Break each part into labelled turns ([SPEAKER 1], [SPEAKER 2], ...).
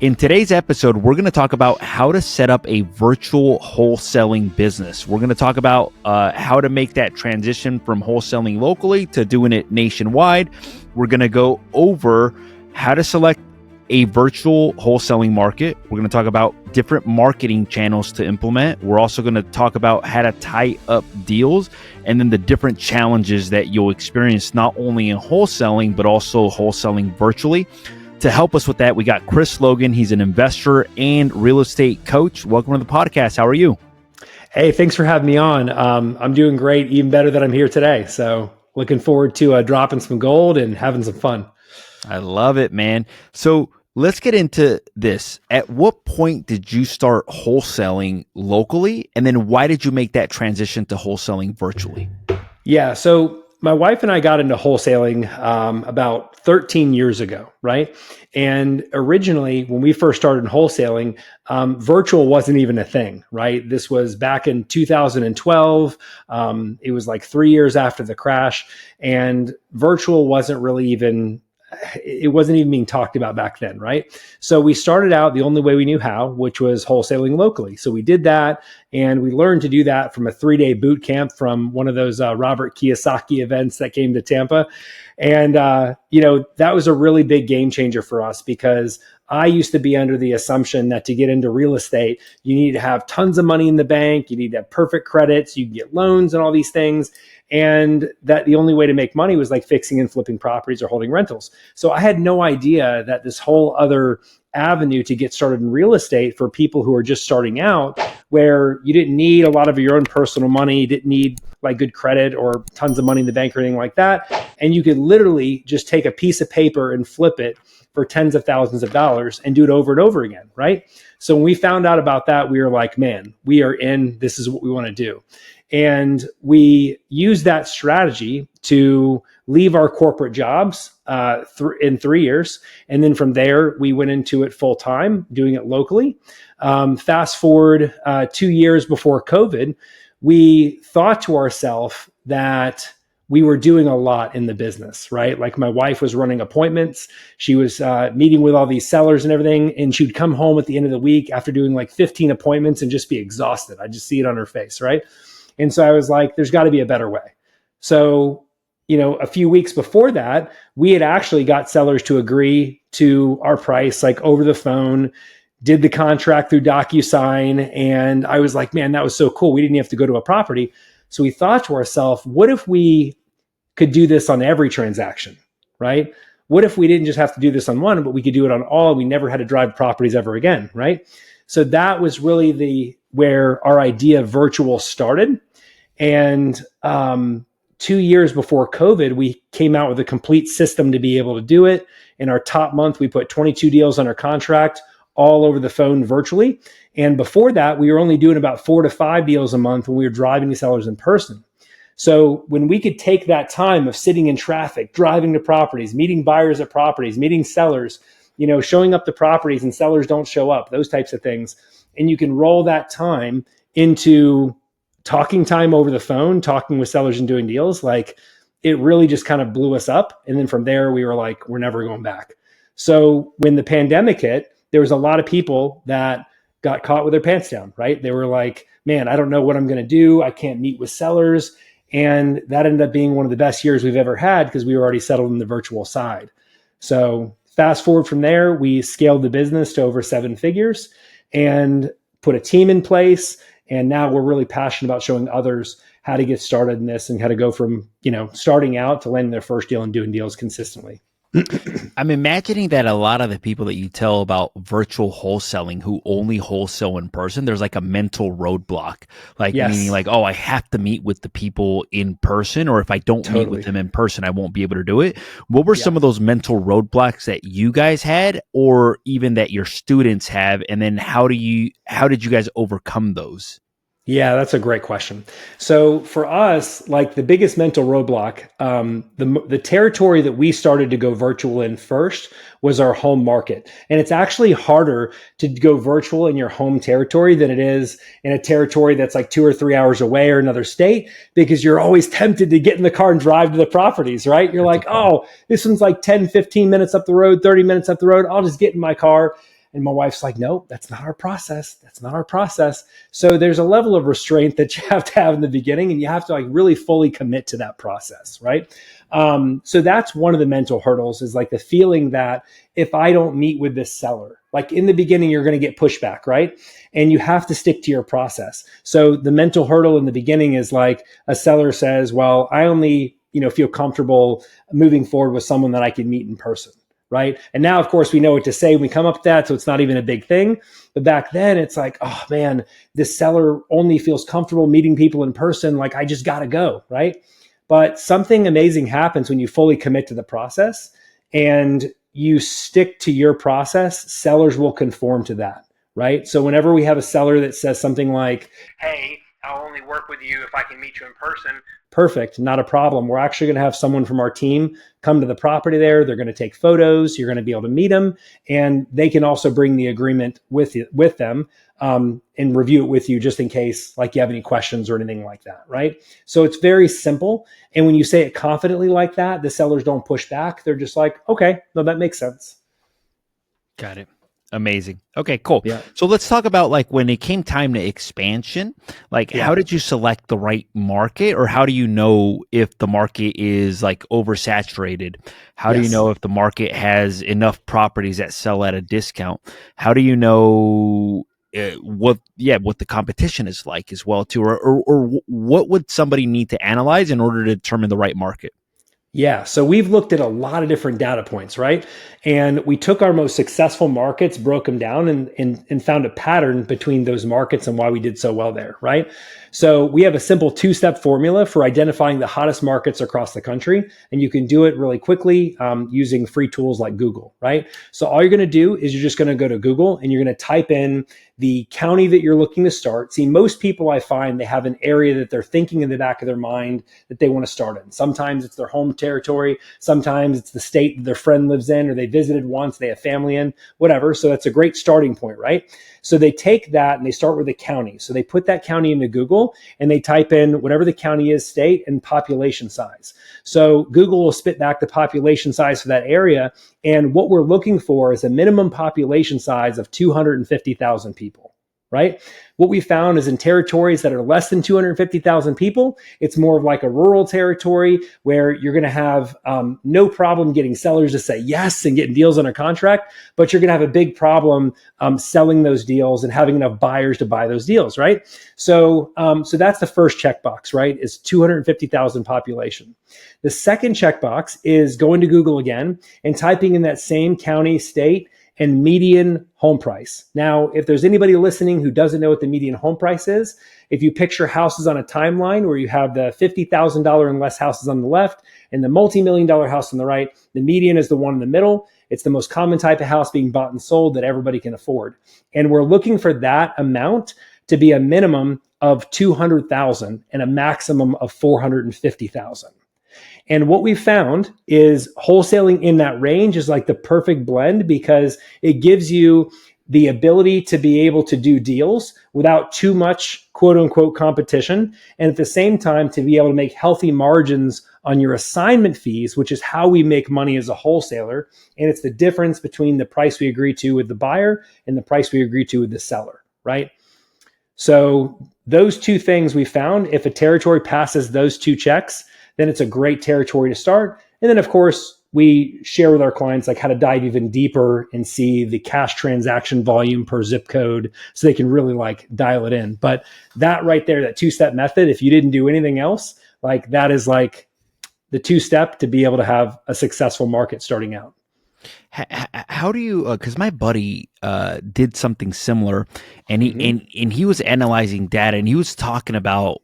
[SPEAKER 1] In today's episode, we're going to talk about how to set up a virtual wholesaling business. We're going to talk about how to make that transition from wholesaling locally to doing it nationwide. We're going to go over how to select a virtual wholesaling market. We're going to talk about different marketing channels to implement. We're also going to talk about how to tie up deals and then the different challenges that you'll experience not only in wholesaling, but also wholesaling virtually. To help us with that, we got Chris Logan. He's an investor and real estate coach. Welcome to the podcast. How are you?
[SPEAKER 2] Hey, thanks for having me on. I'm doing great, even better that I'm here today. So looking forward to dropping some gold and having some fun.
[SPEAKER 1] I love it, man. So let's get into this. At what point did you start wholesaling locally? And then why did you make that transition to wholesaling virtually?
[SPEAKER 2] Yeah, so my wife and I got into wholesaling about 13 years ago, right? And originally, when we first started wholesaling, virtual wasn't even a thing, right? This was back in 2012. It was like 3 years after the crash, and virtual wasn't even being talked about back then, right? So we started out the only way we knew how, which was wholesaling locally. So we did that, and we learned to do that from a 3-day boot camp from one of those Robert Kiyosaki events that came to Tampa. And, that was a really big game changer for us because I used to be under the assumption that to get into real estate, you need to have tons of money in the bank, you need to have perfect credits, you can get loans and all these things. And that the only way to make money was like fixing and flipping properties or holding rentals. So I had no idea that this whole other avenue to get started in real estate for people who are just starting out, where you didn't need a lot of your own personal money, you didn't need like good credit or tons of money in the bank or anything like that. And you could literally just take a piece of paper and flip it for tens of thousands of dollars and do it over and over again, right? So when we found out about that, we were like, man, we are in, this is what we want to do. And we used that strategy to leave our corporate jobs in 3 years. And then from there, we went into it full time, doing it locally. Fast forward 2 years before COVID, we thought to ourselves that we were doing a lot in the business, right? Like my wife was running appointments. She was meeting with all these sellers and everything. And she'd come home at the end of the week after doing like 15 appointments and just be exhausted. I just see it on her face, right? And so I was like, there's got to be a better way. So, a few weeks before that, we had actually got sellers to agree to our price, like over the phone, did the contract through DocuSign. And I was like, man, that was so cool. We didn't have to go to a property. So we thought to ourselves, what if we could do this on every transaction, right? What if we didn't just have to do this on one, but we could do it on all? We never had to drive properties ever again, right? So that was really where our idea of virtual started. And 2 years before COVID, we came out with a complete system to be able to do it. In our top month, we put 22 deals under contract, all over the phone virtually. And before that, we were only doing about 4 to 5 deals a month when we were driving to sellers in person. So when we could take that time of sitting in traffic, driving to properties, meeting buyers at properties, meeting sellers, showing up to properties and sellers don't show up, those types of things. And you can roll that time into talking time over the phone, talking with sellers and doing deals. Like it really just kind of blew us up. And then from there, we were like, we're never going back. So when the pandemic hit, there was a lot of people that got caught with their pants down, right? They were like, man, I don't know what I'm going to do. I can't meet with sellers. And that ended up being one of the best years we've ever had because we were already settled in the virtual side. So fast forward from there, we scaled the business to over 7 figures and put a team in place. And now we're really passionate about showing others how to get started in this and how to go from, starting out to landing their first deal and doing deals consistently.
[SPEAKER 1] I'm imagining that a lot of the people that you tell about virtual wholesaling who only wholesale in person, there's like a mental roadblock, meaning like, oh, I have to meet with the people in person, or if I don't meet with them in person, I won't be able to do it. What were some of those mental roadblocks that you guys had, or even that your students have? And then how did you guys overcome those?
[SPEAKER 2] Yeah, that's a great question. So for us, like the biggest mental roadblock, the territory that we started to go virtual in first was our home market. And it's actually harder to go virtual in your home territory than it is in a territory that's like 2 or 3 hours away or another state, because you're always tempted to get in the car and drive to the properties, right? You're like, oh, this one's like 10, 15 minutes up the road, 30 minutes up the road. I'll just get in my car And my wife's like, nope, that's not our process. That's not our process. So there's a level of restraint that you have to have in the beginning, and you have to like really fully commit to that process, right? So that's one of the mental hurdles, is like the feeling that if I don't meet with this seller, like in the beginning, you're going to get pushback, right? And you have to stick to your process. So the mental hurdle in the beginning is like a seller says, well, I only, feel comfortable moving forward with someone that I can meet in person. Right. And now, of course, we know what to say when we come up with that. So it's not even a big thing. But back then it's like, oh man, this seller only feels comfortable meeting people in person. Like, I just got to go. Right. But something amazing happens when you fully commit to the process and you stick to your process. Sellers will conform to that. Right. So whenever we have a seller that says something like, hey, I'll only work with you if I can meet you in person. Perfect. Not a problem. We're actually going to have someone from our team come to the property there. They're going to take photos. You're going to be able to meet them. And they can also bring the agreement with them and review it with you just in case like you have any questions or anything like that. Right. So it's very simple. And when you say it confidently like that, the sellers don't push back. They're just like, okay, no, that makes sense.
[SPEAKER 1] Got it. Amazing. Okay, cool.
[SPEAKER 2] Yeah.
[SPEAKER 1] So let's talk about like when it came time to expansion, like how did you select the right market, or how do you know if the market is like oversaturated? How do you know if the market has enough properties that sell at a discount? How do you know what the competition is like as well too, or what would somebody need to analyze in order to determine the right market?
[SPEAKER 2] Yeah. So we've looked at a lot of different data points, right? And we took our most successful markets, broke them down, and found a pattern between those markets and why we did so well there, right? So we have a simple 2-step formula for identifying the hottest markets across the country. And you can do it really quickly using free tools like Google, right? So all you're going to do is you're just going to go to Google and you're going to type in the county that you're looking to start. See, most people I find they have an area that they're thinking in the back of their mind that they want to start in. Sometimes it's their home territory. Sometimes it's the state that their friend lives in, or they visited once, they have family in, whatever. So that's a great starting point, right? So they take that and they start with a county. So they put that county into Google and they type in whatever the county is, state, and population size. So Google will spit back the population size for that area. And what we're looking for is a minimum population size of 250,000 people. Right? What we found is in territories that are less than 250,000 people, it's more of like a rural territory where you're going to have no problem getting sellers to say yes and getting deals under contract, but you're going to have a big problem selling those deals and having enough buyers to buy those deals, right? So that's the first checkbox, right? Is 250,000 population. The second checkbox is going to Google again and typing in that same county, state, and median home price. Now, if there's anybody listening who doesn't know what the median home price is, if you picture houses on a timeline where you have the $50,000 and less houses on the left and the multi-million-dollar house on the right, the median is the one in the middle. It's the most common type of house being bought and sold that everybody can afford. And we're looking for that amount to be a minimum of 200,000 and a maximum of 450,000. And what we found is wholesaling in that range is like the perfect blend because it gives you the ability to be able to do deals without too much quote unquote competition. And at the same time, to be able to make healthy margins on your assignment fees, which is how we make money as a wholesaler. And it's the difference between the price we agree to with the buyer and the price we agree to with the seller, right? So those two things we found, if a territory passes those two checks, then it's a great territory to start. And then, of course, we share with our clients like how to dive even deeper and see the cash transaction volume per zip code so they can really like dial it in. But that right there, that 2-step method, if you didn't do anything else, like that is like the 2-step to be able to have a successful market starting out.
[SPEAKER 1] How do you? Because my buddy did something similar, and he was analyzing data, and he was talking about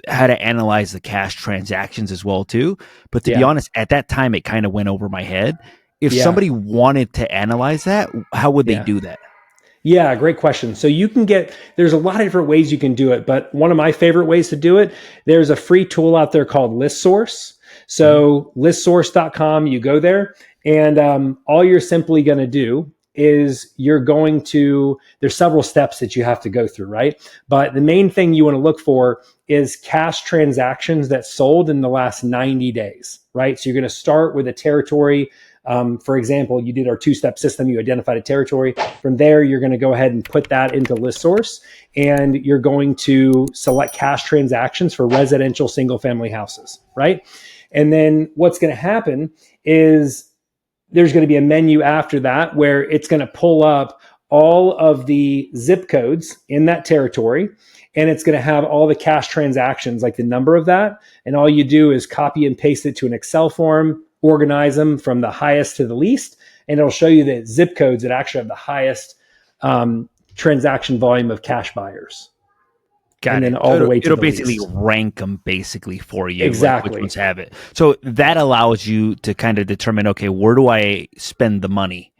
[SPEAKER 1] how to analyze the cash transactions as well too. But to be honest, at that time, it kind of went over my head. If somebody wanted to analyze that, how would they do that?
[SPEAKER 2] Yeah, great question. So there's a lot of different ways you can do it, but one of my favorite ways to do it, there's a free tool out there called ListSource. So listsource.com, you go there and all you're simply going to do is there's several steps that you have to go through, right? But the main thing you want to look for is cash transactions that sold in the last 90 days, right? So you're going to start with a territory For example, you did our two-step system, you identified a territory. From there, you're going to go ahead and put that into list source, and you're going to select cash transactions for residential single-family houses, right? And then what's going to happen is there's going to be a menu after that where it's going to pull up all of the zip codes in that territory, and it's going to have all the cash transactions, like the number of that. And all you do is copy and paste it to an Excel form, organize them from the highest to the least, and it'll show you the zip codes that actually have the highest transaction volume of cash buyers.
[SPEAKER 1] Got
[SPEAKER 2] and
[SPEAKER 1] it.
[SPEAKER 2] then all the way to
[SPEAKER 1] it'll
[SPEAKER 2] the
[SPEAKER 1] basically
[SPEAKER 2] least.
[SPEAKER 1] rank them basically for you, like which
[SPEAKER 2] Exactly.
[SPEAKER 1] ones have it. So that allows you to kind of determine, okay, where do I spend the money?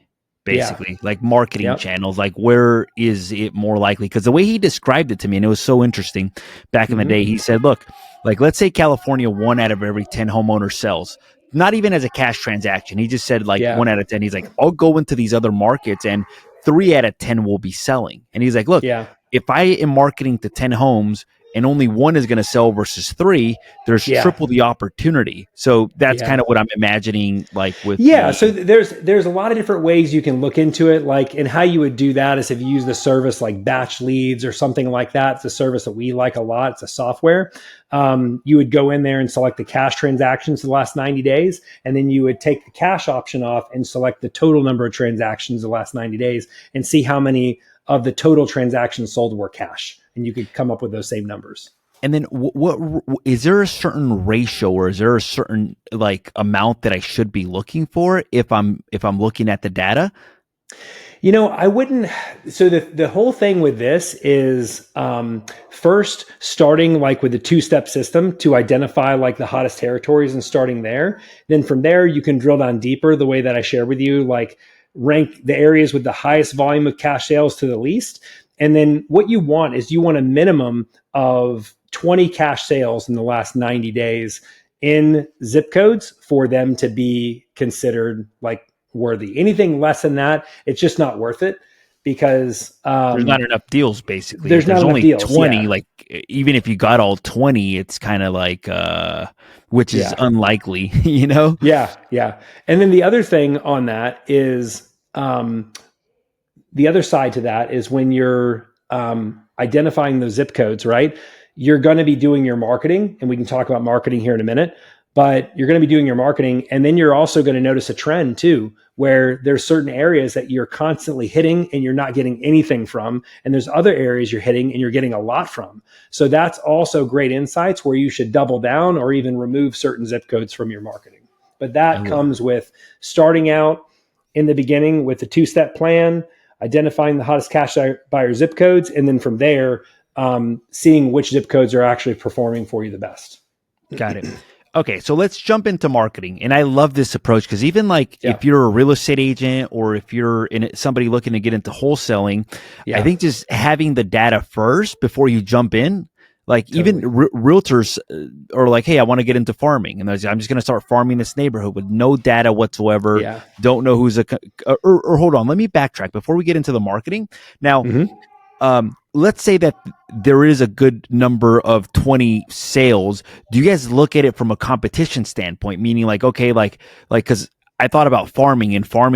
[SPEAKER 1] Basically, like marketing
[SPEAKER 2] Yep.
[SPEAKER 1] channels, like where is it more likely? Because the way he described it to me, and it was so interesting back in the day, he said, look, like let's say California, 1 out of every 10 homeowners sells, not even as a cash transaction. He just said like 1 out of 10. He's like, I'll go into these other markets and 3 out of 10 will be selling. And he's like, look, if I am marketing to 10 homes and only 1 is going to sell versus 3, there's triple the opportunity. So that's kind of what I'm imagining, like with
[SPEAKER 2] so there's a lot of different ways you can look into it, like, and how you would do that is if you use the service like Batch Leads or something like that. It's a service that we like a lot. It's a software. You would go in there and select the cash transactions for the last 90 days, and then you would take the cash option off and select the total number of transactions the last 90 days and see how many of the total transactions sold were cash, and you could come up with those same numbers.
[SPEAKER 1] And then what is there a certain ratio, or is there a certain like amount that I should be looking for if I'm looking at the data?
[SPEAKER 2] I wouldn't. So the whole thing with this is first starting like with the two-step system to identify like the hottest territories and starting there. Then from there, you can drill down deeper the way that I shared with you, like rank the areas with the highest volume of cash sales to the least. And then what you want is you want a minimum of 20 cash sales in the last 90 days in zip codes for them to be considered like worthy. Anything less than that, it's just not worth it, because
[SPEAKER 1] there's not enough deals. Basically,
[SPEAKER 2] there's not enough
[SPEAKER 1] only
[SPEAKER 2] deals,
[SPEAKER 1] 20. Like even if you got all 20, it's kind of like which is unlikely,
[SPEAKER 2] Yeah. And then the other thing on that is the other side to that is when you're identifying those zip codes, right? You're going to be doing your marketing, and we can talk about marketing here in a minute, but you're going to be doing your marketing. And then you're also going to notice a trend too, where there's certain areas that you're constantly hitting and you're not getting anything from. And there's other areas you're hitting and you're getting a lot from. So that's also great insights where you should double down or even remove certain zip codes from your marketing. But that comes with starting out in the beginning with a two-step plan, identifying the hottest cash buyer zip codes, and then from there, seeing which zip codes are actually performing for you the best.
[SPEAKER 1] Got it. Okay, so let's jump into marketing. And I love this approach because even like if you're a real estate agent or if you're somebody looking to get into wholesaling, I think just having the data first before you jump in, like even realtors are like, hey, I want to get into farming. And I'm just going to start farming this neighborhood with no data whatsoever. Don't know who's or hold on, let me backtrack before we get into the marketing. Now, let's say that there is a good number of 20 sales. Do you guys look at it from a competition standpoint? Meaning like, okay, like, cause I thought about farming,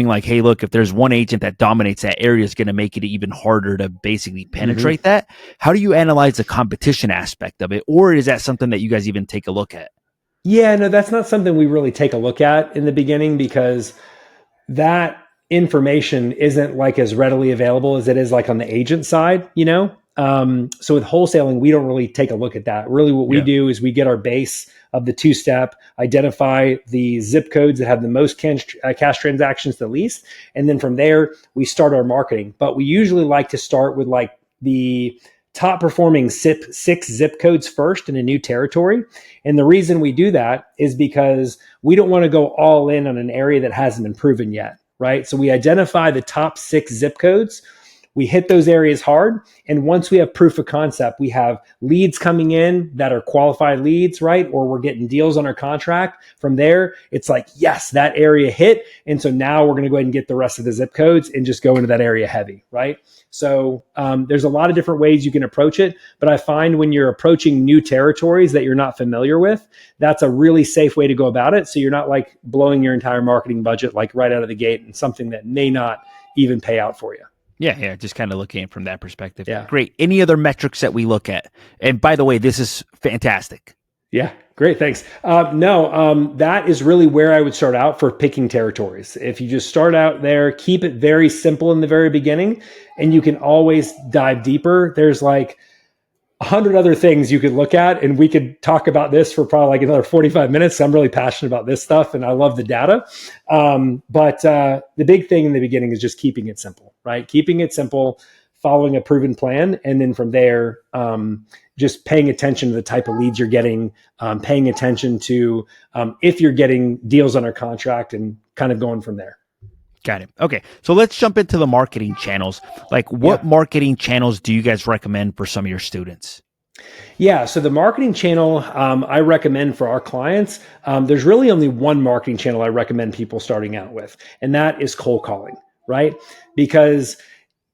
[SPEAKER 1] like, hey, look, if there's one agent that dominates that area, it's going to make it even harder to basically penetrate that. How do you analyze the competition aspect of it? Or is that something that you guys even take a look at?
[SPEAKER 2] Yeah, no, that's not something we really take a look at in the beginning, because that information isn't like as readily available as it is like on the agent side, So with wholesaling, we don't really take a look at that. Really what we do is we get our base of the two-step, identify the zip codes that have the most cash transactions the least. And then from there, we start our marketing. But we usually like to start with like the top performing 6 zip codes first in a new territory. And the reason we do that is because we don't want to go all in on an area that hasn't been proven yet, right? So we identify the top 6 zip codes we hit those areas hard. And once we have proof of concept, we have leads coming in that are qualified leads, right? Or we're getting deals on our contract. From there, it's like, yes, that area hit. And so now we're going to go ahead and get the rest of the zip codes and just go into that area heavy, right? So there's a lot of different ways you can approach it. But I find when you're approaching new territories that you're not familiar with, that's a really safe way to go about it. So you're not like blowing your entire marketing budget like right out of the gate and something that may not even pay out for you.
[SPEAKER 1] Yeah, just kind of looking at it from that perspective.
[SPEAKER 2] Yeah.
[SPEAKER 1] Great. Any other metrics that we look at? And by the way, this is fantastic.
[SPEAKER 2] Yeah, great. Thanks. That is really where I would start out for picking territories. If you just start out there, keep it very simple in the very beginning, and you can always dive deeper. There's like 100 other things you could look at, and we could talk about this for probably like another 45 minutes. I'm really passionate about this stuff, and I love the data. But the big thing in the beginning is just keeping it simple, right? Keeping it simple, following a proven plan, and then from there, just paying attention to the type of leads you're getting, paying attention to if you're getting deals on our contract, and kind of going from there.
[SPEAKER 1] Got it. Okay. So let's jump into the marketing channels. Like what marketing channels do you guys recommend for some of your students?
[SPEAKER 2] Yeah. So the marketing channel I recommend for our clients, there's really only one marketing channel I recommend people starting out with, and that is cold calling, right? Because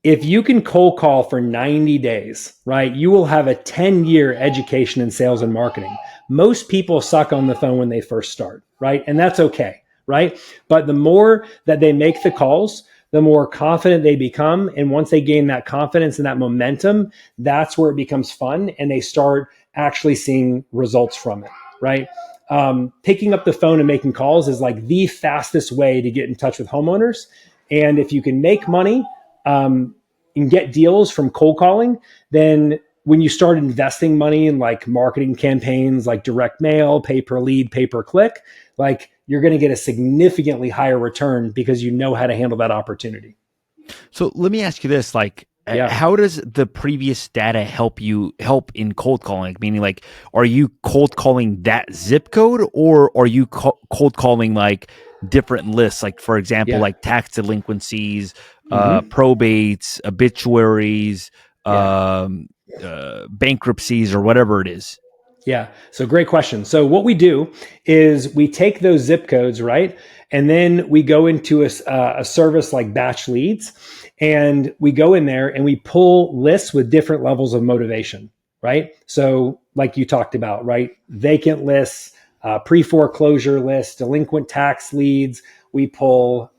[SPEAKER 2] if you can cold call for 90 days, right, you will have a 10-year education in sales and marketing. Most people suck on the phone when they first start, right? And that's okay, right? But the more that they make the calls, the more confident they become. And once they gain that confidence and that momentum, that's where it becomes fun and they start actually seeing results from it, right? Picking up the phone and making calls is like the fastest way to get in touch with homeowners. And if you can make money, and get deals from cold calling, then when you start investing money in like marketing campaigns, like direct mail, pay per lead, pay per click, like you're going to get a significantly higher return because you know how to handle that opportunity.
[SPEAKER 1] So let me ask you this, like, how does the previous data help in cold calling? Meaning like, are you cold calling that zip code or are you cold calling like different lists? Like for example, like tax delinquencies, probates, obituaries, bankruptcies, or whatever it is.
[SPEAKER 2] Yeah. So great question. So what we do is we take those zip codes, right? And then we go into a service like Batch Leads, and we go in there and we pull lists with different levels of motivation, right? So like you talked about, right? Vacant lists, pre-foreclosure lists, delinquent tax leads. We pull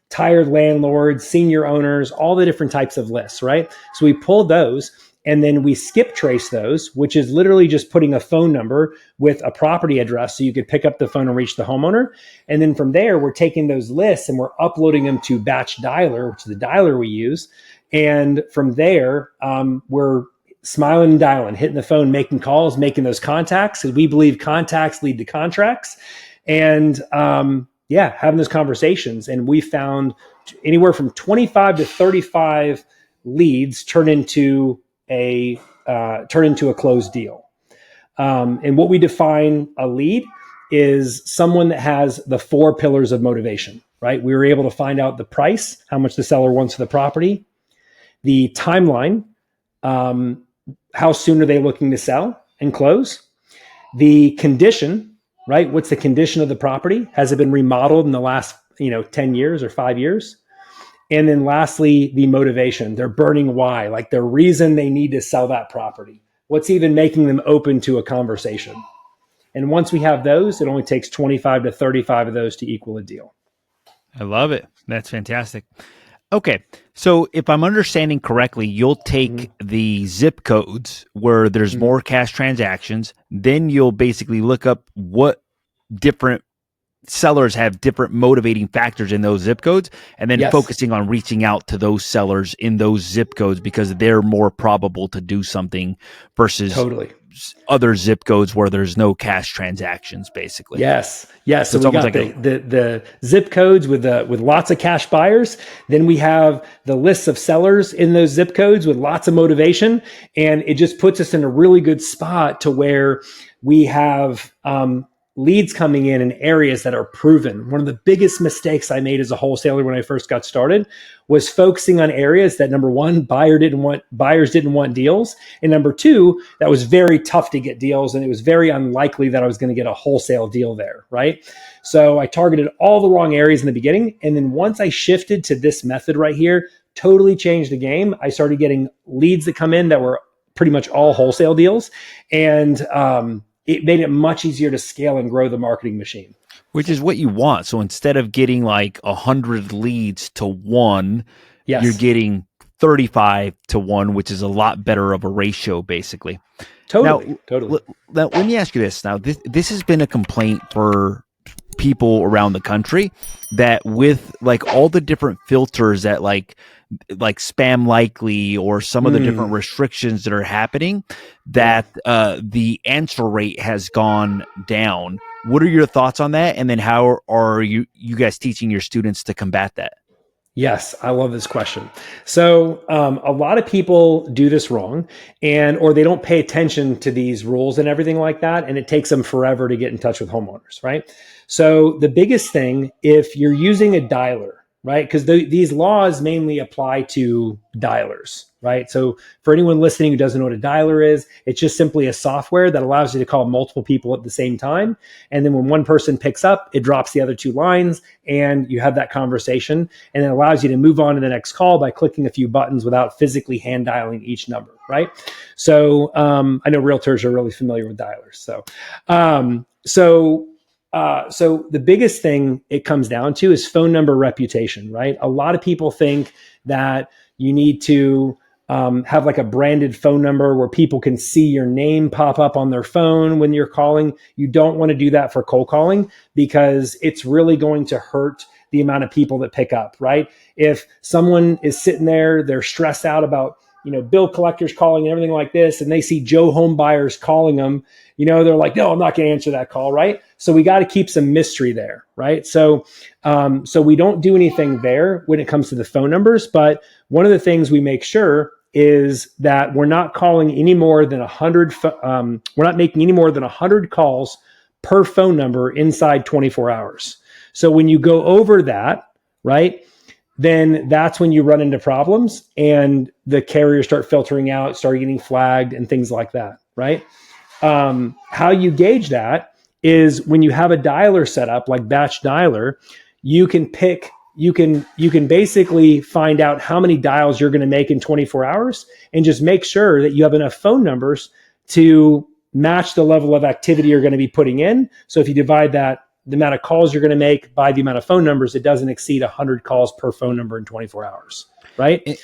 [SPEAKER 2] tired landlords, senior owners, all the different types of lists, right? So we pull those and then we skip trace those, which is literally just putting a phone number with a property address so you could pick up the phone and reach the homeowner. And then from there, we're taking those lists and we're uploading them to Batch Dialer, which is the dialer we use. And from there, we're smiling and dialing, hitting the phone, making calls, making those contacts, because we believe contacts lead to contracts. And having those conversations. And we found anywhere from 25 to 35 leads turn into a closed deal. And what we define a lead is someone that has the 4 pillars of motivation, right? We were able to find out the price, how much the seller wants for the property, the timeline, how soon are they looking to sell and close, the condition, right? What's the condition of the property? Has it been remodeled in the last, 10 years or 5 years? And then lastly, the motivation, their burning why, like the reason they need to sell that property. What's even making them open to a conversation? And once we have those, it only takes 25 to 35 of those to equal a deal.
[SPEAKER 1] I love it. That's fantastic. Okay. So if I'm understanding correctly, you'll take the zip codes where there's more cash transactions. Then you'll basically look up what different sellers have different motivating factors in those zip codes, and then focusing on reaching out to those sellers in those zip codes because they're more probable to do something versus other zip codes where there's no cash transactions, basically.
[SPEAKER 2] Yes. So we got like the zip codes with lots of cash buyers. Then we have the lists of sellers in those zip codes with lots of motivation. And it just puts us in a really good spot to where we have leads coming in areas that are proven. One of the biggest mistakes I made as a wholesaler when I first got started was focusing on areas that, number one, buyers didn't want deals, and number two, that was very tough to get deals, and it was very unlikely that I was going to get a wholesale deal there, right? So I targeted all the wrong areas in the beginning, and then once I shifted to this method right here, totally changed the game. I started getting leads that come in that were pretty much all wholesale deals, and it made it much easier to scale and grow the marketing machine.
[SPEAKER 1] Which is what you want. So instead of getting like 100 leads to one,
[SPEAKER 2] Yes.
[SPEAKER 1] you're getting 35 to one, which is a lot better of a ratio, basically.
[SPEAKER 2] Totally.
[SPEAKER 1] Now, let me ask you this. Now, this has been a complaint for people around the country, that with like all the different filters that like spam likely or some of the different restrictions that are happening, that the answer rate has gone down. What are your thoughts on that? And then how are you guys teaching your students to combat that?
[SPEAKER 2] Yes, I love this question. So a lot of people do this wrong, or they don't pay attention to these rules and everything like that, and it takes them forever to get in touch with homeowners, right? So the biggest thing, if you're using a dialer, right? Because these laws mainly apply to dialers, right? So for anyone listening who doesn't know what a dialer is, it's just simply a software that allows you to call multiple people at the same time. And then when one person picks up, it drops the other two lines and you have that conversation, and it allows you to move on to the next call by clicking a few buttons without physically hand dialing each number, right? So I know realtors are really familiar with dialers. So the biggest thing it comes down to is phone number reputation, right? A lot of people think that you need to have like a branded phone number where people can see your name pop up on their phone when you're calling. You don't want to do that for cold calling, because it's really going to hurt the amount of people that pick up, right? If someone is sitting there, they're stressed out about, bill collectors calling and everything like this, and they see Joe home buyers calling them, they're like, no, I'm not going to answer that call, right? So we got to keep some mystery there, right? So we don't do anything there when it comes to the phone numbers, but one of the things we make sure is that we're not calling any more than 100. We're not making any more than 100 calls per phone number inside 24 hours. So when you go over that, right, then that's when you run into problems and the carriers start filtering out, start getting flagged and things like that, right? How you gauge that is when you have a dialer set up like Batch Dialer, you can basically find out how many dials you're going to make in 24 hours and just make sure that you have enough phone numbers to match the level of activity you're going to be putting in. So if you divide that, the amount of calls you're going to make by the amount of phone numbers, it doesn't exceed 100 calls per phone number in 24 hours, right?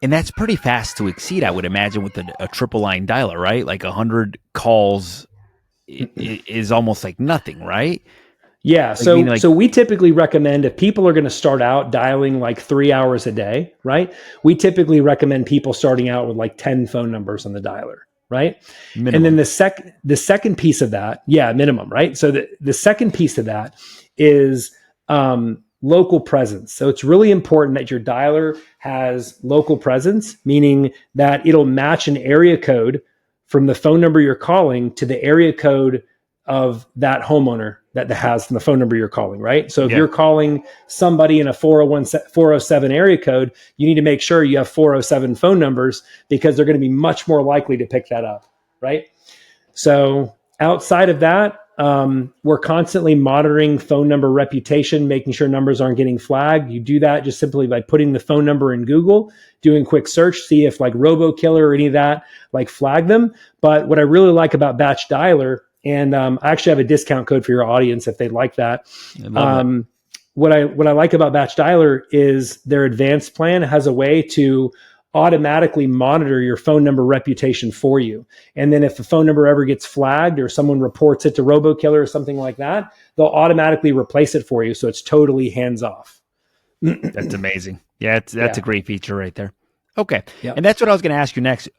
[SPEAKER 1] And that's pretty fast to exceed, I would imagine, with a triple line dialer, right? Like 100 calls is almost like nothing, right?
[SPEAKER 2] Yeah. So we typically recommend, if people are going to start out dialing like 3 hours a day, right? We typically recommend people starting out with like 10 phone numbers on the dialer, right? Minimum. And then the second piece of that, minimum, right? So the second piece of that is local presence. So it's really important that your dialer has local presence, meaning that it'll match an area code from the phone number you're calling to the area code of that homeowner that has the phone number you're calling, right? So if you're calling somebody in a 407 area code, you need to make sure you have 407 phone numbers, because they're going to be much more likely to pick that up, right? So outside of that, we're constantly monitoring phone number reputation, making sure numbers aren't getting flagged. You do that just simply by putting the phone number in Google, doing a quick search, see if like RoboKiller or any of that like flag them. But what I really like about Batch Dialer, and I actually have a discount code for your audience if they'd like that. What I like about Batch Dialer is their advanced plan has a way to automatically monitor your phone number reputation for you. And then if the phone number ever gets flagged or someone reports it to RoboKiller or something like that, they'll automatically replace it for you. So it's totally hands off.
[SPEAKER 1] That's amazing. Yeah, that's a great feature right there. Okay. Yep. And that's what I was going to ask you next.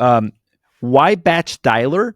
[SPEAKER 1] Why Batch Dialer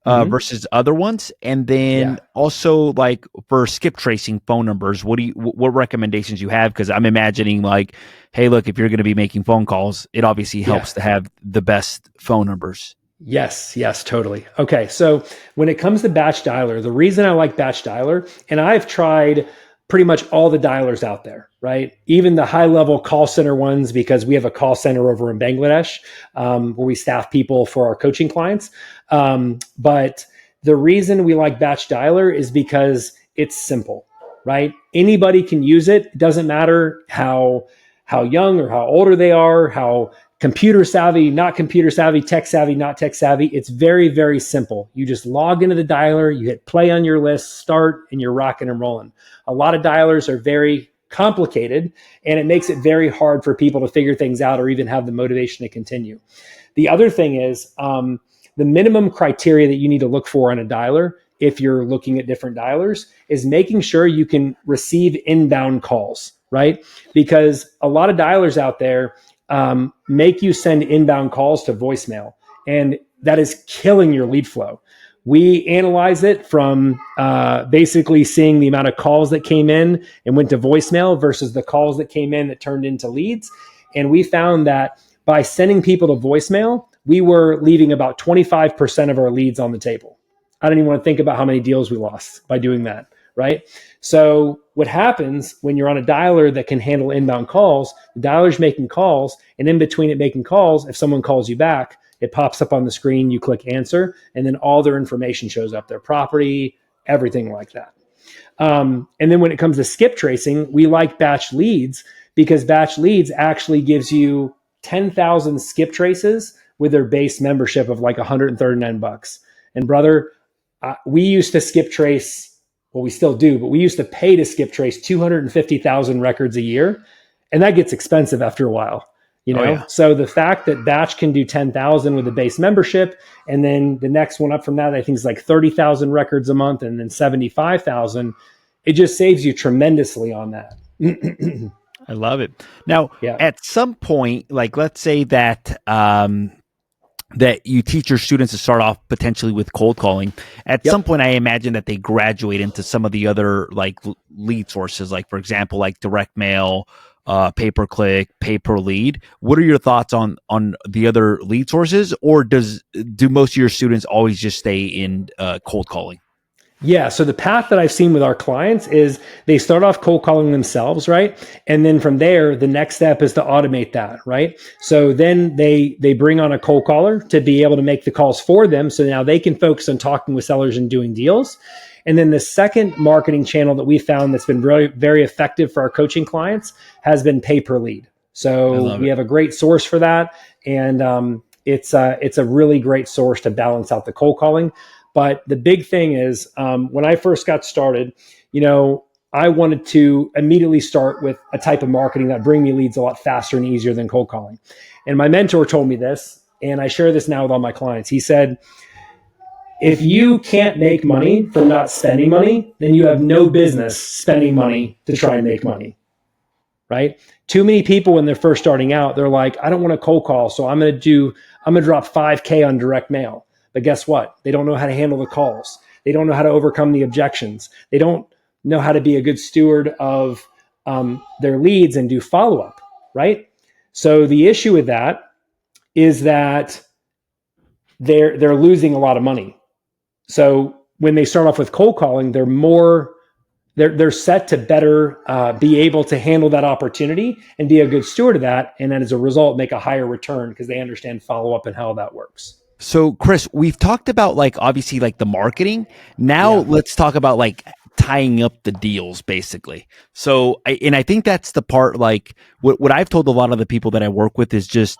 [SPEAKER 1] versus other ones? And then also like for skip tracing phone numbers, what recommendations you have? Because I'm imagining like, hey, look, if you're going to be making phone calls, it obviously helps to have the best phone numbers.
[SPEAKER 2] Yes, totally. Okay, so when it comes to batch dialer, the reason I like batch dialer, and I've tried pretty much all the dialers out there, right? Even the high level call center ones, because we have a call center over in Bangladesh where we staff people for our coaching clients. But the reason we like batch dialer is because it's simple, right? Anybody can use it. It doesn't matter how young or how older they are, how computer savvy, not computer savvy, tech savvy, not tech savvy. It's very, very simple. You just log into the dialer, you hit play on your list, start, and you're rocking and rolling. A lot of dialers are very complicated, and it makes it very hard for people to figure things out or even have the motivation to continue. The other thing is the minimum criteria that you need to look for on a dialer, if you're looking at different dialers, is making sure you can receive inbound calls, right? Because a lot of dialers out there make you send inbound calls to voicemail, and that is killing your lead flow. We analyze it from basically seeing the amount of calls that came in and went to voicemail versus the calls that came in that turned into leads. And we found that by sending people to voicemail, we were leaving about 25% of our leads on the table. I don't even want to think about how many deals we lost by doing that, right? So what happens when you're on a dialer that can handle inbound calls, the dialer's making calls, and in between it making calls, if someone calls you back, it pops up on the screen, you click answer, and then all their information shows up, their property, everything like that. And then when it comes to skip tracing, we like batch leads because batch leads actually gives you 10,000 skip traces with their base membership of like $139. And brother, we used to skip trace, well, we still do, but we used to pay to skip trace 250,000 records a year. And that gets expensive after a while, you know? Oh, yeah. So the fact that batch can do 10,000 with the base membership, and then the next one up from that, I think is like 30,000 records a month and then 75,000, it just saves you tremendously on that.
[SPEAKER 1] I love it. Now, at some point, like let's say that that you teach your students to start off potentially with cold calling. At some point, I imagine that they graduate into some of the other like lead sources, like for example, like direct mail, pay-per-click, pay-per-lead. What are your thoughts on the other lead sources, or do most of your students always just stay in cold calling?
[SPEAKER 2] Yeah. So the path that I've seen with our clients is they start off cold calling themselves, right? And then from there, the next step is to automate that, right? So then they bring on a cold caller to be able to make the calls for them. So now they can focus on talking with sellers and doing deals. And then the second marketing channel that we found that's been very, very effective for our coaching clients has been pay per lead. So we have a great source for that. And it's a really great source to balance out the cold calling. But the big thing is when I first got started, you know, I wanted to immediately start with a type of marketing that bring me leads a lot faster and easier than cold calling. And my mentor told me this, and I share this now with all my clients. He said, if you can't make money from not spending money, then you have no business spending money to try and make money, right? Too many people when they're first starting out, they're like, I don't want to cold call, so I'm going to drop 5K on direct mail. But guess what? They don't know how to handle the calls. They don't know how to overcome the objections. They don't know how to be a good steward of their leads and do follow-up, right? So the issue with that is that they're losing a lot of money. So when they start off with cold calling, they're set to better be able to handle that opportunity and be a good steward of that. And then as a result, make a higher return because they understand follow-up and how that works.
[SPEAKER 1] So Chris, we've talked about like obviously like the marketing. Now let's talk about like tying up the deals basically. So I think that's the part, like what I've told a lot of the people that I work with is just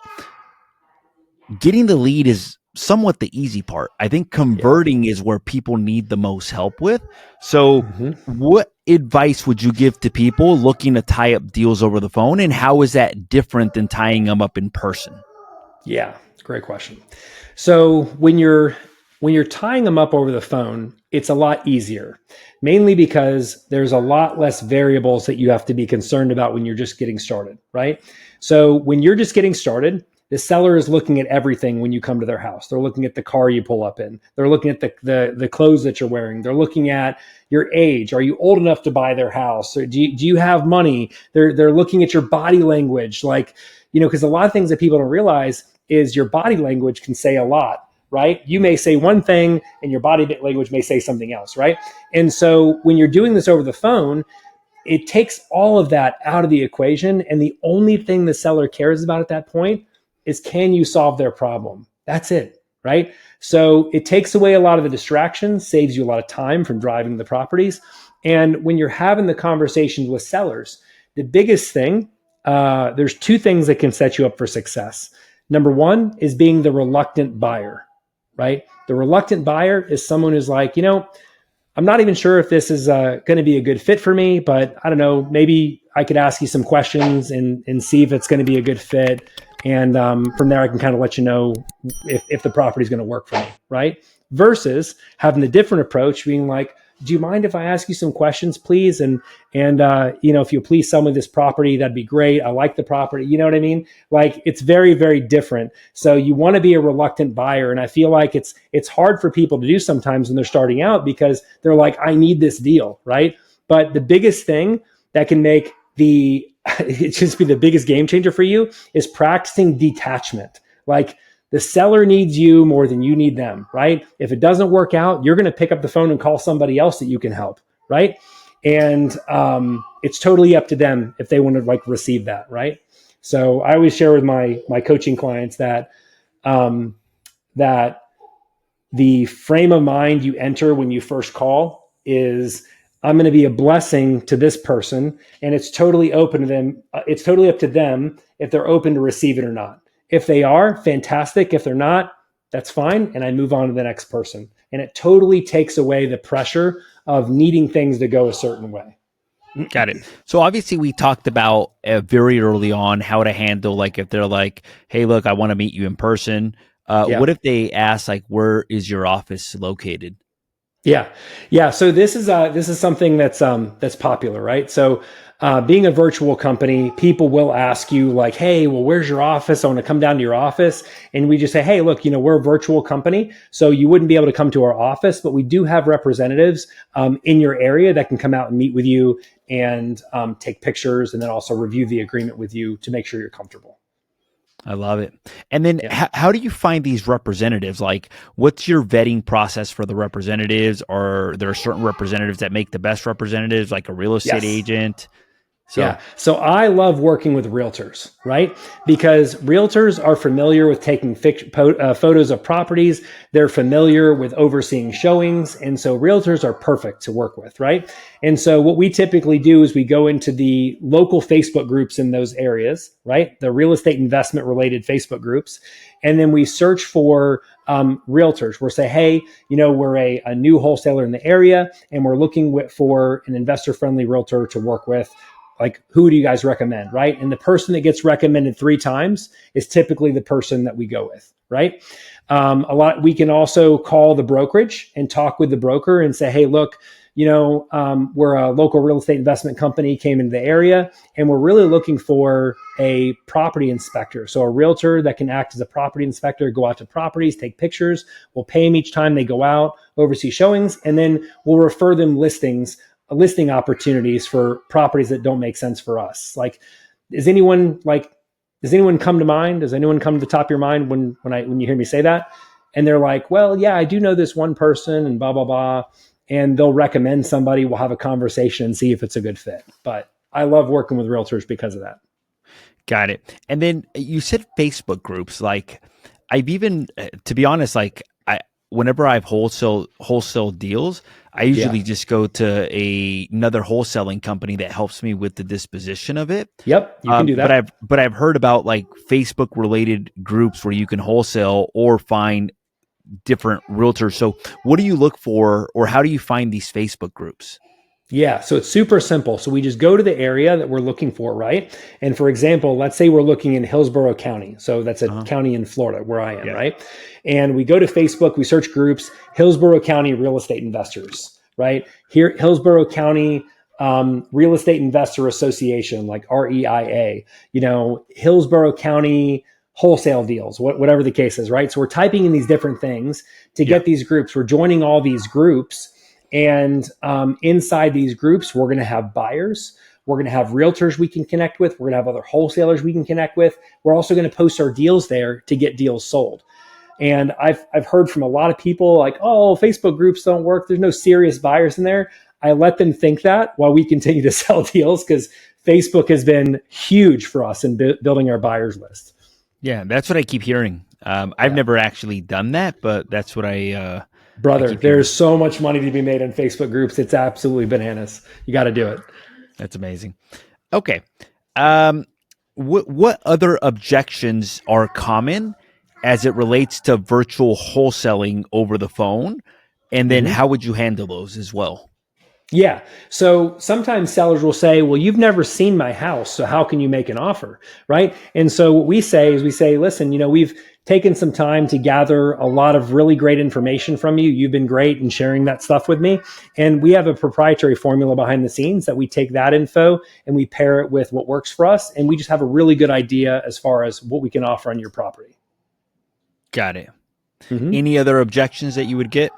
[SPEAKER 1] getting the lead is somewhat the easy part. I think converting is where people need the most help with. So what advice would you give to people looking to tie up deals over the phone, and how is that different than tying them up in person?
[SPEAKER 2] Yeah, great question. So when you're tying them up over the phone, it's a lot easier, mainly because there's a lot less variables that you have to be concerned about when you're just getting started, right? So when you're just getting started, the seller is looking at everything when you come to their house. They're looking at the car you pull up in. They're looking at the clothes that you're wearing. They're looking at your age. Are you old enough to buy their house? Or do you have money? They're looking at your body language, like, you know, because a lot of things that people don't realize is your body language can say a lot. right? You may say one thing and your body language may say something else, right? And so when you're doing this over the phone, it takes all of that out of the equation. And the only thing the seller cares about at that point is, can you solve their problem? That's it, right? So it takes away a lot of the distractions, saves you a lot of time from driving the properties. And when you're having the conversations with sellers, the biggest thing, there's two things that can set you up for success. Number one is being the reluctant buyer, right? The reluctant buyer is someone who's like, I'm not even sure if this is going to be a good fit for me, but I don't know, maybe I could ask you some questions and see if it's going to be a good fit. And from there, I can kind of let you know if the property is going to work for me, right? Versus having the different approach, being like, do you mind if I ask you some questions, please? And if you please sell me this property, that'd be great. I like the property. You know what I mean? Like, it's very, very different. So you want to be a reluctant buyer. And I feel like it's hard for people to do sometimes when they're starting out, because they're like, I need this deal, right? But the biggest thing that can make it just be the biggest game changer for you is practicing detachment. Like, the seller needs you more than you need them, right? If it doesn't work out, you're going to pick up the phone and call somebody else that you can help, right? And it's totally up to them if they want to receive that, right? So I always share with my coaching clients that that the frame of mind you enter when you first call is, I'm going to be a blessing to this person, and it's totally open to them. It's totally up to them if they're open to receive it or not. If they are, fantastic. If they're not, that's fine. And I move on to the next person. And it totally takes away the pressure of needing things to go a certain way.
[SPEAKER 1] Got it. So obviously we talked about very early on how to handle, if they're like, hey, look, I want to meet you in person. What if they ask, where is your office located?
[SPEAKER 2] Yeah. So this is something that's popular, right? So being a virtual company, people will ask you hey, well, where's your office? I want to come down to your office. And we just say, hey, look, we're a virtual company, so you wouldn't be able to come to our office, but we do have representatives in your area that can come out and meet with you and take pictures, and then also review the agreement with you to make sure you're comfortable.
[SPEAKER 1] I love it. And then how do you find these representatives? What's your vetting process for the representatives? Are there certain representatives that make the best representatives, like a real estate agent?
[SPEAKER 2] So I love working with realtors, right? Because realtors are familiar with taking photos of properties. They're familiar with overseeing showings. And so realtors are perfect to work with, right? And so what we typically do is we go into the local Facebook groups in those areas, right? The real estate investment related Facebook groups. And then we search for realtors. We'll say, hey, we're a new wholesaler in the area, and we're looking for an investor friendly realtor to work with. Who do you guys recommend, right? And the person that gets recommended 3 times is typically the person that we go with, right? We can also call the brokerage and talk with the broker and say, hey, look, we're a local real estate investment company, came into the area, and we're really looking for a property inspector. So a realtor that can act as a property inspector, go out to properties, take pictures. We'll pay them each time they go out, oversee showings, and then we'll refer them listing opportunities for properties that don't make sense for us. Does anyone come to mind? Does anyone come to the top of your mind when you hear me say that? And they're like, well, yeah, I do know this one person and blah, blah, blah. And they'll recommend somebody. We'll have a conversation and see if it's a good fit. But I love working with realtors because of that.
[SPEAKER 1] Got it. And then you said Facebook groups. I've even, to be honest, whenever I have wholesale deals, I usually just go to another wholesaling company that helps me with the disposition of it.
[SPEAKER 2] Yep, you can do that.
[SPEAKER 1] But I've heard about Facebook related groups where you can wholesale or find different realtors. So what do you look for, or how do you find these Facebook groups?
[SPEAKER 2] Yeah, so it's super simple. So we just go to the area that we're looking for, right? And for example, let's say we're looking in Hillsborough County. So that's a county in Florida where I am, right? And we go to Facebook, we search groups, Hillsborough County real estate investors, right? Here, Hillsborough County Real Estate Investor Association, like REIA, Hillsborough County wholesale deals, whatever the case is, right? So we're typing in these different things to get these groups. We're joining all these groups. And inside these groups, we're going to have buyers. We're going to have realtors we can connect with. We're going to have other wholesalers we can connect with. We're also going to post our deals there to get deals sold. And I've heard from a lot of people like, oh, Facebook groups don't work. There's no serious buyers in there. I let them think that while we continue to sell deals, because Facebook has been huge for us in building our buyers list.
[SPEAKER 1] Yeah, that's what I keep hearing. I've never actually done that, but that's what I
[SPEAKER 2] Brother,
[SPEAKER 1] keep hearing.
[SPEAKER 2] there's so much money to be made in Facebook groups. It's absolutely bananas. You got to do it.
[SPEAKER 1] That's amazing. Okay. What other objections are common as it relates to virtual wholesaling over the phone? And then how would you handle those as well?
[SPEAKER 2] Yeah. So sometimes sellers will say, well, you've never seen my house, so how can you make an offer? Right. And so what we say is listen, we've taken some time to gather a lot of really great information from you. You've been great in sharing that stuff with me. And we have a proprietary formula behind the scenes that we take that info and we pair it with what works for us. And we just have a really good idea as far as what we can offer on your property.
[SPEAKER 1] Got it. Any other objections that you would get?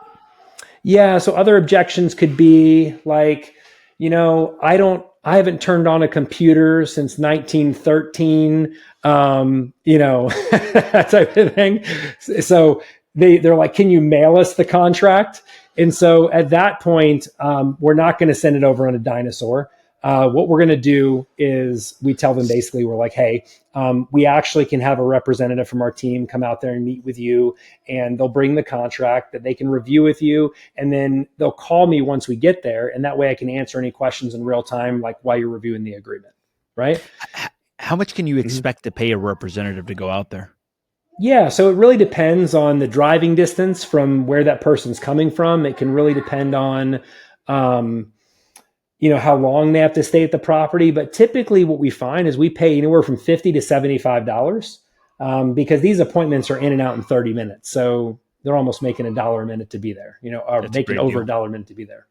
[SPEAKER 2] Yeah. So other objections could be like, I haven't turned on a computer since 1913, that type of thing. So they're like, can you mail us the contract? And so at that point, we're not going to send it over on a dinosaur. What we're going to do is we tell them basically, we're like, hey, we actually can have a representative from our team come out there and meet with you, and they'll bring the contract that they can review with you. And then they'll call me once we get there. And that way I can answer any questions in real time, like while you're reviewing the agreement. Right.
[SPEAKER 1] How much can you expect to pay a representative to go out there?
[SPEAKER 2] Yeah, so it really depends on the driving distance from where that person's coming from. It can really depend on, how long they have to stay at the property. But typically what we find is we pay anywhere from $50 to $75 because these appointments are in and out in 30 minutes. So they're almost making $1 a minute to be there, or
[SPEAKER 1] That's
[SPEAKER 2] making over $1 a minute to be there.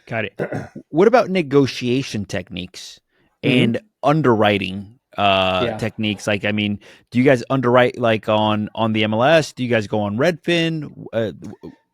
[SPEAKER 1] Got it. What about negotiation techniques and underwriting techniques? Like, I mean, do you guys underwrite like on the MLS? Do you guys go on Redfin?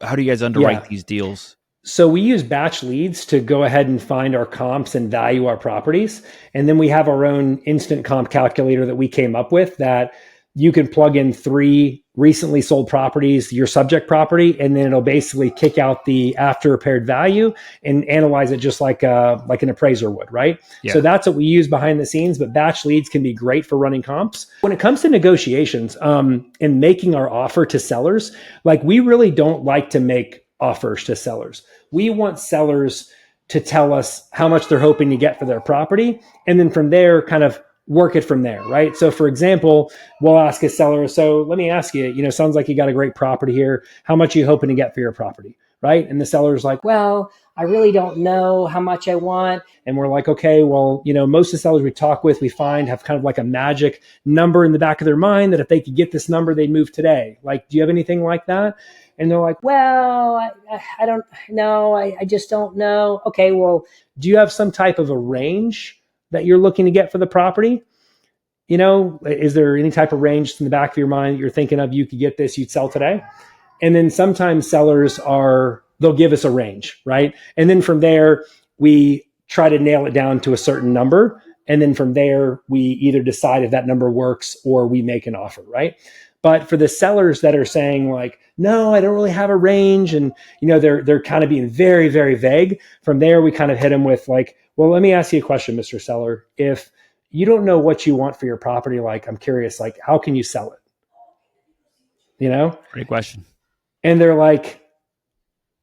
[SPEAKER 1] How do you guys underwrite these deals?
[SPEAKER 2] So we use batch leads to go ahead and find our comps and value our properties. And then we have our own instant comp calculator that we came up with that you can plug in 3 recently sold properties, your subject property, and then it'll basically kick out the after repaired value and analyze it just like an appraiser would, right? Yeah. So that's what we use behind the scenes, but batch leads can be great for running comps. When it comes to negotiations and making our offer to sellers, like we really don't like to make offers to sellers. We want sellers to tell us how much they're hoping to get for their property. And then from there, kind of work it from there, right? So for example, we'll ask a seller, so let me ask you, sounds like you got a great property here. How much are you hoping to get for your property, right? And the seller's like, well, I really don't know how much I want. And we're like, okay, well, most of the sellers we talk with, we find have kind of like a magic number in the back of their mind that if they could get this number, they'd move today. Like, do you have anything like that? And they're like, well, I don't know. I just don't know. Okay, well, do you have some type of a range that you're looking to get for the property? Is there any type of range in the back of your mind that you're thinking of, you could get this, you'd sell today? And then sometimes sellers they'll give us a range, right? And then from there, we try to nail it down to a certain number. And then from there, we either decide if that number works or we make an offer, right? But for the sellers that are saying like, no, I don't really have a range, and they're kind of being very, very vague. From there, we kind of hit them with like, well, let me ask you a question, Mr. Seller. If you don't know what you want for your property, like I'm curious, like how can you sell it?
[SPEAKER 1] Great question.
[SPEAKER 2] And they're like,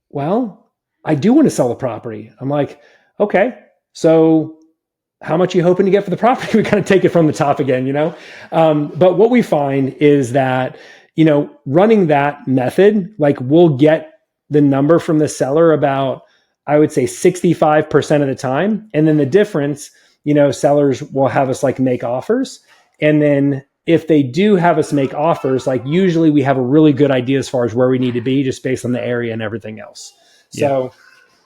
[SPEAKER 2] well, I do want to sell the property. I'm like, okay, so how much are you hoping to get for the property? We kind of take it from the top again, But what we find is that, running that method, like we'll get the number from the seller about, I would say 65% of the time. And then the difference, sellers will have us like make offers. And then if they do have us make offers, like usually we have a really good idea as far as where we need to be just based on the area and everything else. Yeah. So,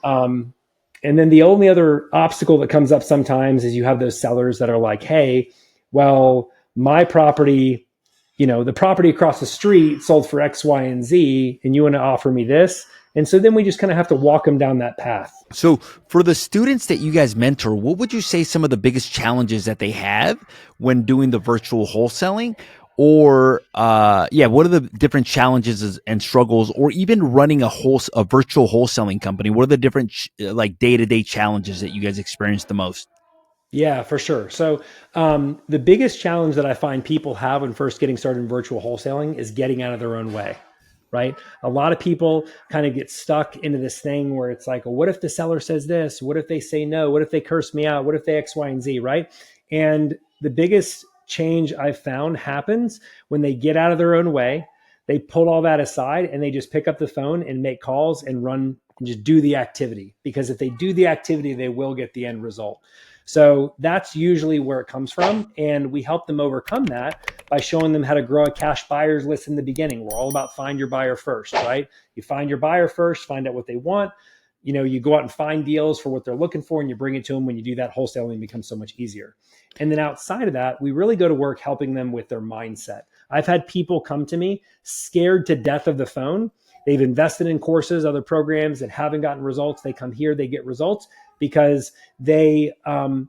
[SPEAKER 2] and then the only other obstacle that comes up sometimes is you have those sellers that are like, hey, well, my property, the property across the street sold for X, Y, and Z, and you want to offer me this. And so then we just kind of have to walk them down that path.
[SPEAKER 1] So for the students that you guys mentor, what would you say some of the biggest challenges that they have when doing the virtual wholesaling? or what are the different challenges and struggles, or even running a virtual wholesaling company? What are the different like day-to-day challenges that you guys experience the most?
[SPEAKER 2] Yeah, for sure. So the biggest challenge that I find people have when first getting started in virtual wholesaling is getting out of their own way, right? A lot of people kind of get stuck into this thing where it's like, well, what if the seller says this? What if they say no? What if they curse me out? What if they X, Y, and Z, right? And the biggest change I've found happens when they get out of their own way. They pull all that aside and they just pick up the phone and make calls and run and just do the activity. Because if they do the activity, they will get the end result. So that's usually where it comes from. And we help them overcome that by showing them how to grow a cash buyers list in the beginning. We're all about find your buyer first, right? You find your buyer first, find out what they want. You go out and find deals for what they're looking for and you bring it to them. When you do that, wholesaling becomes so much easier. And then outside of that, we really go to work helping them with their mindset. I've had people come to me scared to death of the phone. They've invested in courses, other programs, and haven't gotten results. They come here, they get results because they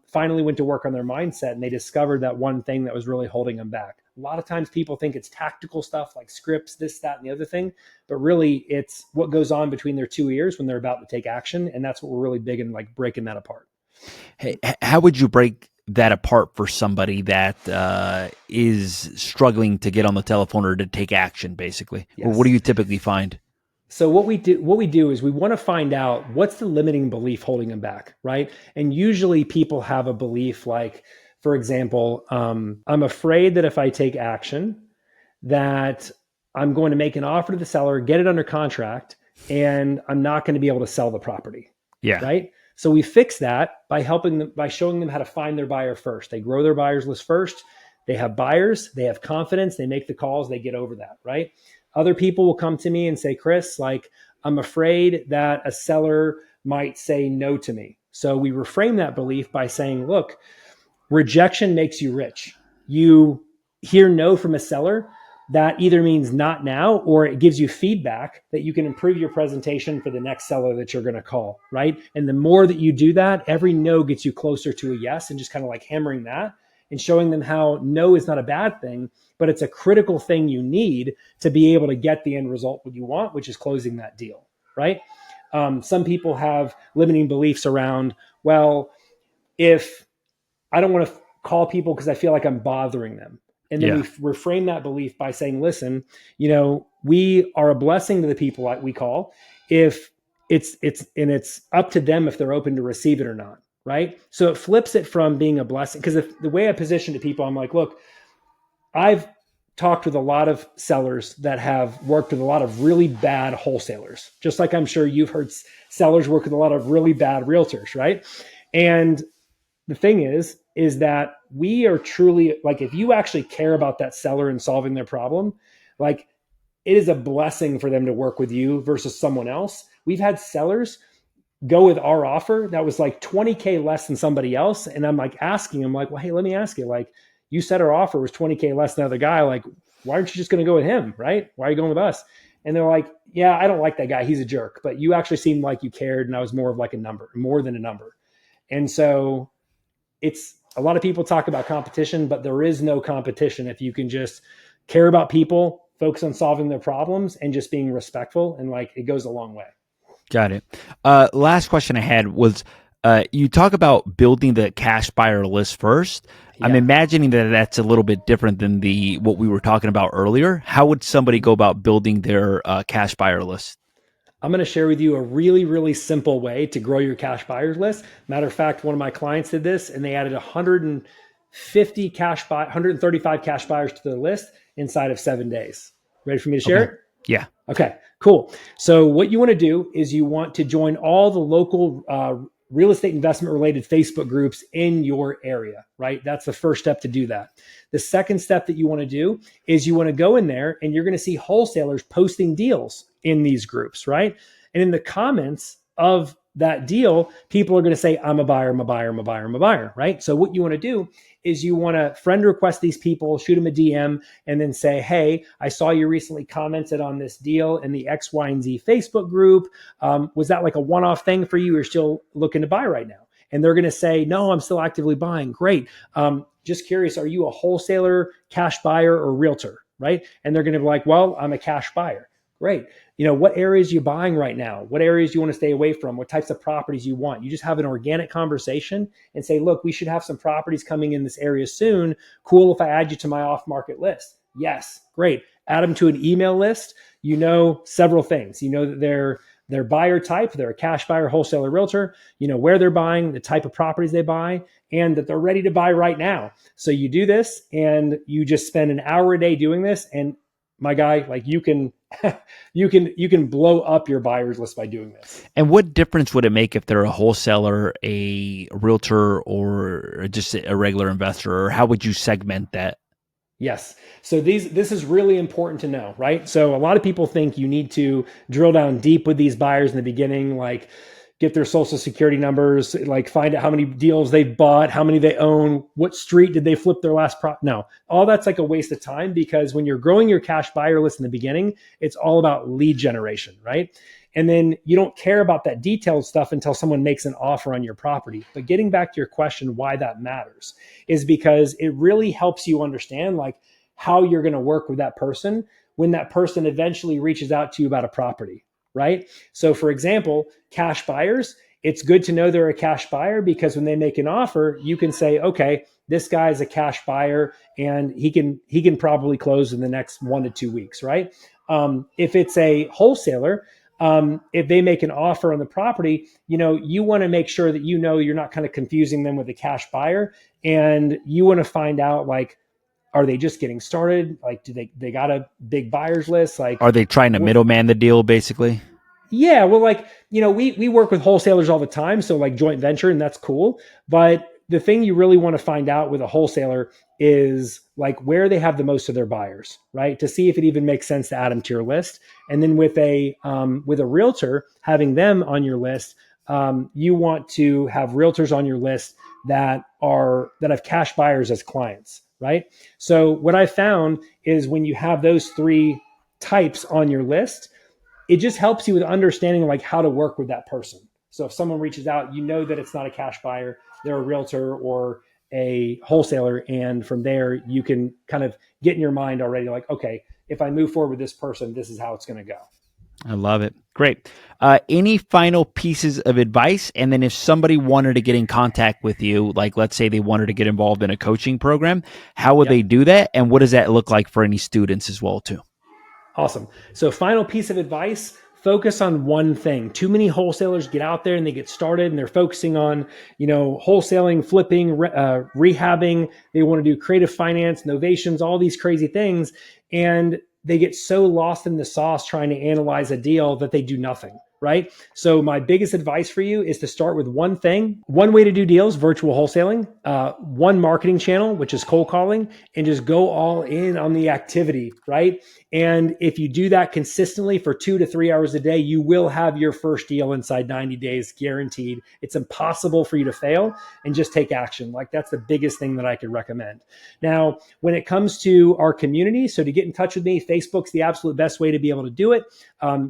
[SPEAKER 2] finally went to work on their mindset and they discovered that one thing that was really holding them back. A lot of times people think it's tactical stuff like scripts, this, that, and the other thing, but really it's what goes on between their two ears when they're about to take action. And that's what we're really big in, like breaking that apart.
[SPEAKER 1] Hey, how would you break that apart for somebody that is struggling to get on the telephone or to take action, basically?
[SPEAKER 2] Yes.
[SPEAKER 1] Or what do you typically find?
[SPEAKER 2] So what we do is we want to find out what's the limiting belief holding them back, right? And usually people have a belief like, for example, I'm afraid that if I take action, that I'm going to make an offer to the seller, get it under contract, and I'm not going to be able to sell the property.
[SPEAKER 1] Yeah.
[SPEAKER 2] Right. So we fix that by helping them, by showing them how to find their buyer first. They grow their buyers list first. They have buyers, they have confidence, they make the calls, they get over that, right? Other people will come to me and say, Chris, like, I'm afraid that a seller might say no to me. So we reframe that belief by saying, look, rejection makes you rich. You hear no from a seller, that either means not now, or it gives you feedback that you can improve your presentation for the next seller that you're going to call, right? And the more that you do that, every no gets you closer to a yes, and just kind of like hammering that and showing them how no is not a bad thing, but it's a critical thing you need to be able to get the end result what you want, which is closing that deal, right? Some people have limiting beliefs around, well, if I don't want to call people because I feel like I'm bothering them. And then we reframe that belief by saying, listen, we are a blessing to the people that we call if it's up to them if they're open to receive it or not. Right. So it flips it from being a blessing. Because if the way I position to people, I'm like, look, I've talked with a lot of sellers that have worked with a lot of really bad wholesalers, just like I'm sure you've heard sellers work with a lot of really bad realtors. Right. And the thing is that we are truly, like, if you actually care about that seller and solving their problem, like, it is a blessing for them to work with you versus someone else. We've had sellers go with our offer that was like $20K less than somebody else. And I'm like asking them, like, well, hey, let me ask you, like, you said our offer was $20K less than the other guy. Like, why aren't you just going to go with him? Right? Why are you going with us? And they're like, yeah, I don't like that guy. He's a jerk, but you actually seemed like you cared. And I was more of like a number, more than a number. And so it's, a lot of people talk about competition, but there is no competition if you can just care about people, focus on solving their problems, and just being respectful. And like, it goes a long way.
[SPEAKER 1] Got it. Last question I had was, you talk about building the cash buyer list first. Yeah. I'm imagining that that's a little bit different than what we were talking about earlier. How would somebody go about building their cash buyer list?
[SPEAKER 2] I'm going to share with you a really, really simple way to grow your cash buyers list. Matter of fact, one of my clients did this and they added 135 cash buyers to their list inside of 7 days. Ready for me to share it?
[SPEAKER 1] Yeah.
[SPEAKER 2] Okay, cool. So what you want to do is you want to join all the local real estate investment related Facebook groups in your area, right? That's the first step to do that. The second step that you want to do is you want to go in there and you're going to see wholesalers posting deals in these groups, right? And in the comments of that deal, people are going to say, I'm a buyer, I'm a buyer, I'm a buyer, I'm a buyer, right? So what you want to do is you want to friend request these people, shoot them a DM, and then say, hey, I saw you recently commented on this deal in the X, Y, and Z Facebook group. Was that like a one-off thing for you? You're still looking to buy right now? and they're going to say, no, I'm still actively buying. Great. Just curious, are you a wholesaler, cash buyer, or realtor? Right. And they're going to be like, well, I'm a cash buyer. Great. What areas are you buying right now? What areas do you want to stay away from? What types of properties you want? You just have an organic conversation and say, look, we should have some properties coming in this area soon. Cool if I add you to my off-market list. Yes, great. Add them to an email list. Several things. That they're buyer type, they're a cash buyer, wholesaler, realtor, where they're buying, the type of properties they buy, and that they're ready to buy right now. So you do this and you just spend an hour a day doing this. And my guy, like you can blow up your buyers list by doing this.
[SPEAKER 1] And what difference would it make if they're a wholesaler, a realtor, or just a regular investor? Or how would you segment that?
[SPEAKER 2] Yes. So this is really important to know, right? So a lot of people think you need to drill down deep with these buyers in the beginning, like get their social security numbers, like find out how many deals they've bought, how many they own, what street did they flip their last No, all that's like a waste of time, because when you're growing your cash buyer list in the beginning, it's all about lead generation, right? And then you don't care about that detailed stuff until someone makes an offer on your property. But getting back to your question, why that matters is because it really helps you understand like how you're going to work with that person when that person eventually reaches out to you about a property, right? So for example, cash buyers, it's good to know they're a cash buyer, because when they make an offer, you can say, okay, this guy is a cash buyer and he can probably close in the next 1 to 2 weeks, right? If it's a wholesaler, if they make an offer on the property, you want to make sure that you're not kind of confusing them with a cash buyer, and you want to find out like, are they just getting started? Like, do they got a big buyers list? Like,
[SPEAKER 1] Are they trying to middleman the deal, basically?
[SPEAKER 2] Yeah, well, like, we work with wholesalers all the time, so like joint venture, and that's cool. But the thing you really want to find out with a wholesaler is like where they have the most of their buyers, right? To see if it even makes sense to add them to your list. And then with a realtor, having them on your list, you want to have realtors on your list that have cash buyers as clients, right? So what I found is when you have those three types on your list, it just helps you with understanding like how to work with that person. So if someone reaches out, that it's not a cash buyer, they're a realtor or a wholesaler. And from there, you can kind of get in your mind already like, okay, if I move forward with this person, this is how it's going to go.
[SPEAKER 1] I love it. Great. Any final pieces of advice? And then if somebody wanted to get in contact with you, like let's say they wanted to get involved in a coaching program, how would they do that? And what does that look like for any students as well too?
[SPEAKER 2] Awesome. So final piece of advice, focus on one thing. Too many wholesalers get out there and they get started and they're focusing on, wholesaling, flipping, rehabbing. They want to do creative finance, novations, all these crazy things. And they get so lost in the sauce trying to analyze a deal that they do nothing, right? So my biggest advice for you is to start with one thing, one way to do deals, virtual wholesaling, one marketing channel, which is cold calling, and just go all in on the activity, right? And if you do that consistently for 2 to 3 hours a day, you will have your first deal inside 90 days, guaranteed. It's impossible for you to fail, and just take action. Like that's the biggest thing that I could recommend. Now, when it comes to our community, so to get in touch with me, Facebook's the absolute best way to be able to do it.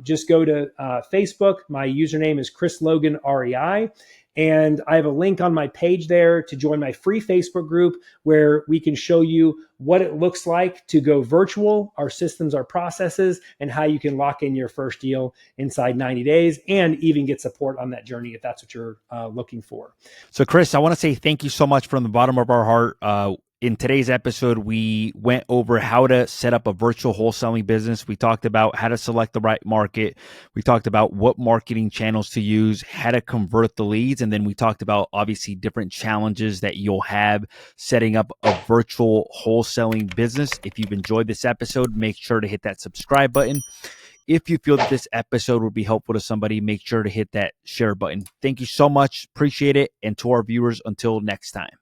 [SPEAKER 2] Just go to Facebook. My username is Chris Logan REI. And I have a link on my page there to join my free Facebook group where we can show you what it looks like to go virtual, our systems, our processes, and how you can lock in your first deal inside 90 days and even get support on that journey if that's what you're looking for.
[SPEAKER 1] So, Chris, I want to say thank you so much from the bottom of our heart. In today's episode, we went over how to set up a virtual wholesaling business. We talked about how to select the right market. We talked about what marketing channels to use, how to convert the leads. And then we talked about obviously different challenges that you'll have setting up a virtual wholesaling business. If you've enjoyed this episode, make sure to hit that subscribe button. If you feel that this episode would be helpful to somebody, make sure to hit that share button. Thank you so much. Appreciate it. And to our viewers, until next time.